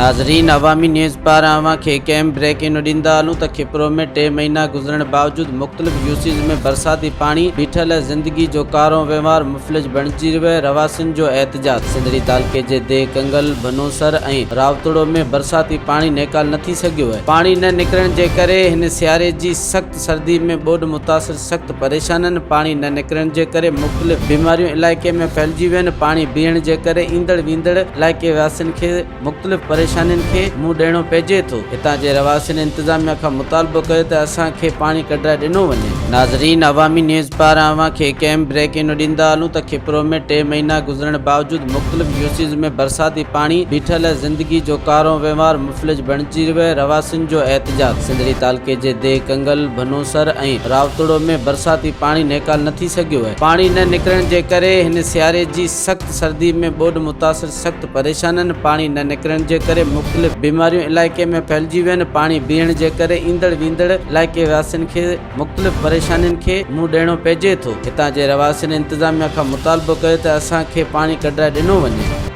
नाज़रीन, अवामी न्यूज़ पारां अवां खे कंहिं ब्रेकिंग ॾींदा हलूं त खिपरो में 3 महीना गुज़रण बावजूद मुख़्तलिफ़ यूसीज़ में बरसाती पाणी बीठल ज़िंदगी जो कारो वहिंवार मुफ़लिज बणिजी वियो। रवासियुनि जो एहतजाज। सिंधड़ी तालुके जे दे कंगल, बनोसर ऐं रावतड़ो में बरसाती पाणी नेकाल न थी सघियो आहे। पाणी न निकिरण जे करे हिन सियारे जी सख़्त सर्दी में ॿोॾ मुतासिर सख़्त परेशान आहिनि। पाणी न निकिरण जे करे मुख़्तलिफ़ बीमारियूं इलाइक़े में फैलिजी वियूं आहिनि। पाणी बीहण जे करे ईंदड़ वेंदड़ इलाइक़े वासियुनि खे मुख़्तलिफ़ परेशानियुनि खे मुंहुं ॾियणो पइजे थो। हितां जे रवासियुनि इंतिज़ामिया खां मुतालबो कयो त असांखे पाणी कढाए ॾिनो वञे। नाज़रीन, अवामी न्यूज़ पारां अवां खे कंहिं ब्रेकिंग ॾींदा हलूं त खिपरो में 3 महीना गुज़रण बावजूद मुख़्तलिफ़ यूसीज़ में बरसाती पाणी बीठल ज़िंदगी जो कारो वहिंवार मुफ़लिज बणिजी वियो। रवासियुनि जो एहतजाज। सिंधड़ी तालुके जे दे कंगल, बनोसर ऐं रावतड़ो में बरसाती पाणी नेकाल न थी सघियो आहे। पाणी न निकिरण जे करे हिन सियारे जी सख़्त सर्दी में ॿोॾ मुतासिर सख़्त परेशान आहिनि। पाणी न निकिरण जे करे मुख़्तलिफ़ बीमारियूं इलाइक़े में फैलिजी वियूं आहिनि। पाणी बीहण जे करे ईंदड़ वेंदड़ इलाइक़े वासियुनि खे मुख़्तलिफ़ परेशानियुनि खे मुंहुं ॾियणो पइजे थो। हितां जे रवासियुनि इंतिज़ामिया खां मुतालबो कयो त असांखे पाणी कढाए ॾिनो वञे।